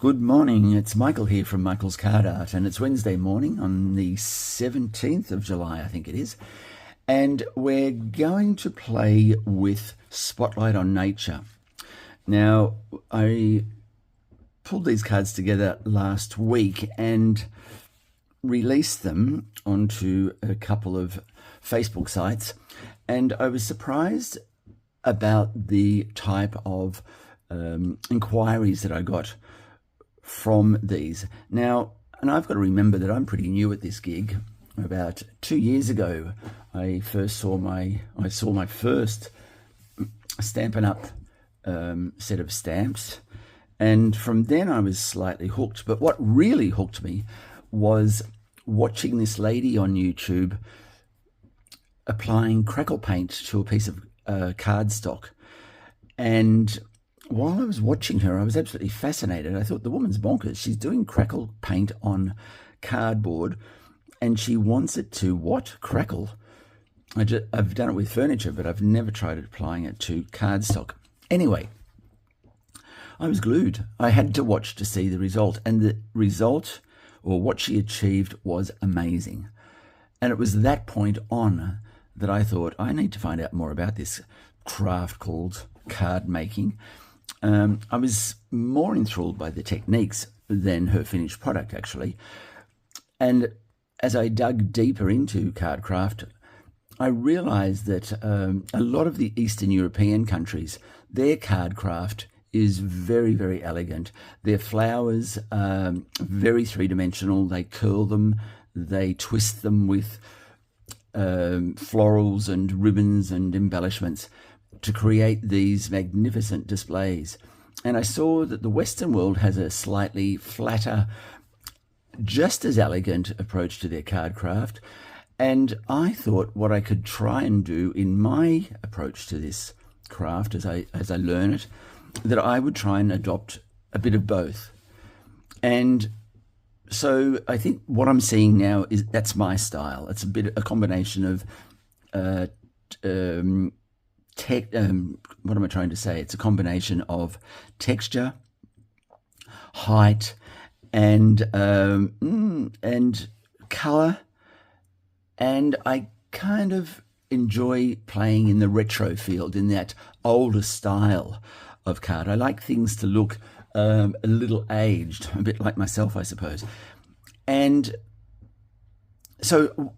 Good morning, it's Michael here from Michael's Card Art, and it's Wednesday morning on the 17th of July, I think it is, and we're going to play with Spotlight on Nature. Now, I pulled these cards together last week and released them onto a couple of Facebook sites, and I was surprised about the type of inquiries that I got from these. Now, and I've got to remember that I'm pretty new at this gig. About 2 years ago, I saw my first Stampin' Up! Set of stamps, and from then I was slightly hooked. But what really hooked me was watching this lady on YouTube applying crackle paint to a piece of cardstock. And while I was watching her, I was absolutely fascinated. I thought, the woman's bonkers. She's doing crackle paint on cardboard, and she wants it to what? Crackle. I've done it with furniture, but I've never tried applying it to cardstock. Anyway, I was glued. I had to watch to see the result, and the result, or what she achieved, was amazing. And it was that point on that I thought, I need to find out more about this craft called card making. I was more enthralled by the techniques than her finished product, actually. And as I dug deeper into card craft, I realized that a lot of the Eastern European countries, their card craft is very, very elegant. Their flowers are very three-dimensional. They curl them, they twist them with florals and ribbons and embellishments to create these magnificent displays. And I saw that the Western world has a slightly flatter, just as elegant approach to their card craft. And I thought what I could try and do in my approach to this craft as I learn it, that I would try and adopt a bit of both. And so I think what I'm seeing now is that's my style. It's a combination of what am I trying to say? It's a combination of texture, height, and color, and I kind of enjoy playing in the retro field, in that older style of card. I like things to look a little aged, a bit like myself, I suppose. And so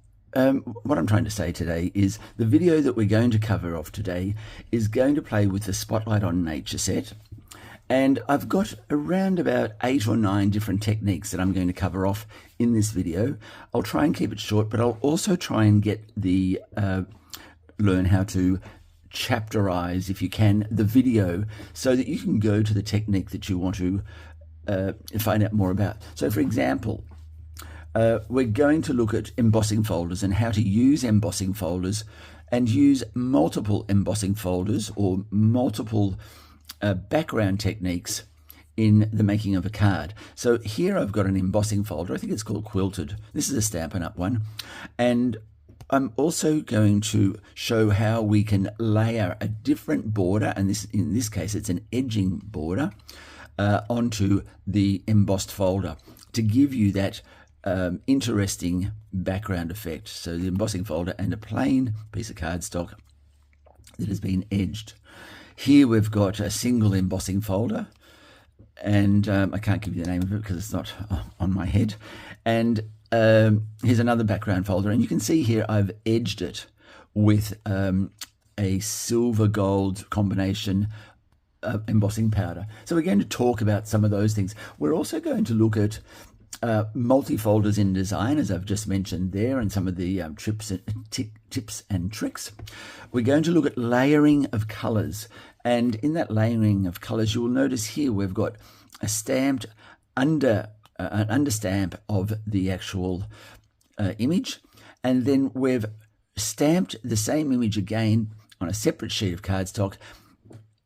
what I'm trying to say today is the video that we're going to cover off today is going to play with the Spotlight on Nature set. And I've got around about 8 or 9 different techniques that I'm going to cover off in this video. I'll try and keep it short, but I'll also try and get the learn how to chapterize, if you can, the video so that you can go to the technique that you want to find out more about. So for example, we're going to look at embossing folders and how to use embossing folders, and use multiple embossing folders or multiple background techniques in the making of a card. So here I've got an embossing folder. I think it's called Quilted. This is a Stampin' Up! One. And I'm also going to show how we can layer a different border, and in this case it's an edging border, onto the embossed folder to give you that interesting background effect. So the embossing folder and a plain piece of cardstock that has been edged. Here we've got a single embossing folder, and I can't give you the name of it because it's not on my head. And here's another background folder, and you can see here I've edged it with a silver gold combination embossing powder. So we're going to talk about some of those things. We're also going to look at multi-folders in design, as I've just mentioned there, and some of the tips and tricks. We're going to look at layering of colors, and in that layering of colors, you will notice here we've got a stamped an understamp of the actual image, and then we've stamped the same image again on a separate sheet of cardstock,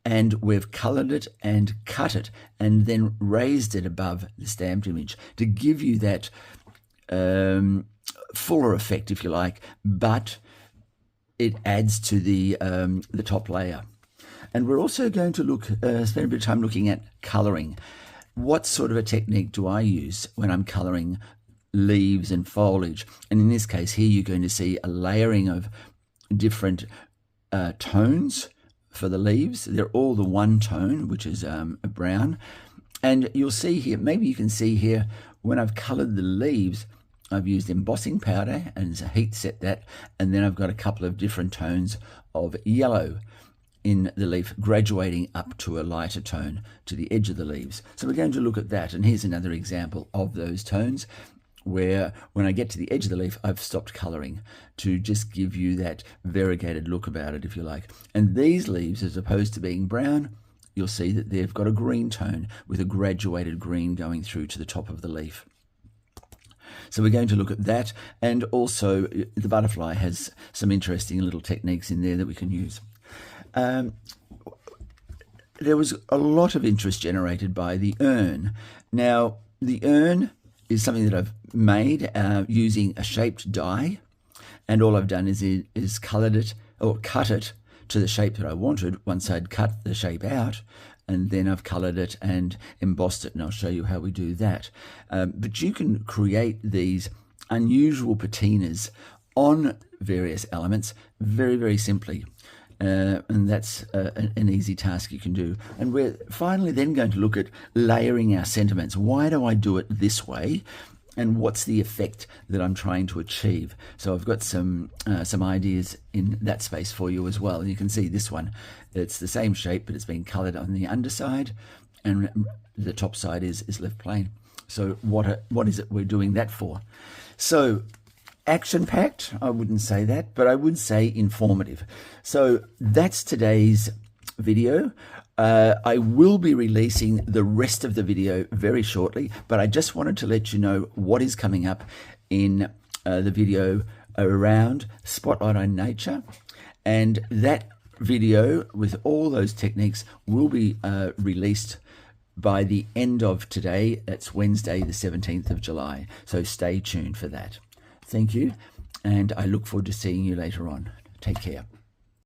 and we've colored it and cut it and then raised it above the stamped image to give you that fuller effect, if you like, but it adds to the top layer. And we're also going to spend a bit of time looking at coloring. what sort of a technique do I use when I'm colouring leaves and foliage? And in this case here, you're going to see a layering of different tones for the leaves. They're all the one tone, which is a brown. And you'll see here, maybe you can see here, when I've coloured the leaves, I've used embossing powder and heat set that, and then I've got a couple of different tones of yellow in the leaf, graduating up to a lighter tone to the edge of the leaves. So we're going to look at that, and here's another example of those tones, where when I get to the edge of the leaf, I've stopped colouring to just give you that variegated look about it, if you like. And these leaves, as opposed to being brown, you'll see that they've got a green tone with a graduated green going through to the top of the leaf. So we're going to look at that, and also the butterfly has some interesting little techniques in there that we can use. There was a lot of interest generated by the urn. Now, the urn is something that I've made using a shaped die, and all I've done is coloured it, or cut it to the shape that I wanted once I'd cut the shape out, and then I've coloured it and embossed it, and I'll show you how we do that. But you can create these unusual patinas on various elements very, very simply. And that's an easy task you can do. And we're finally then going to look at layering our sentiments. Why do I do it this way? And what's the effect that I'm trying to achieve? So I've got some ideas in that space for you as well. And you can see this one, it's the same shape, but it's been coloured on the underside, and the top side is left plain. So what is it we're doing that for? So action-packed, I wouldn't say that, but I would say informative. So that's today's video. I will be releasing the rest of the video very shortly, but I just wanted to let you know what is coming up in the video around Spotlight on Nature, and that video with all those techniques will be released by the end of today. That's Wednesday the 17th of July, so stay tuned for that. Thank you, and I look forward to seeing you later on. Take care.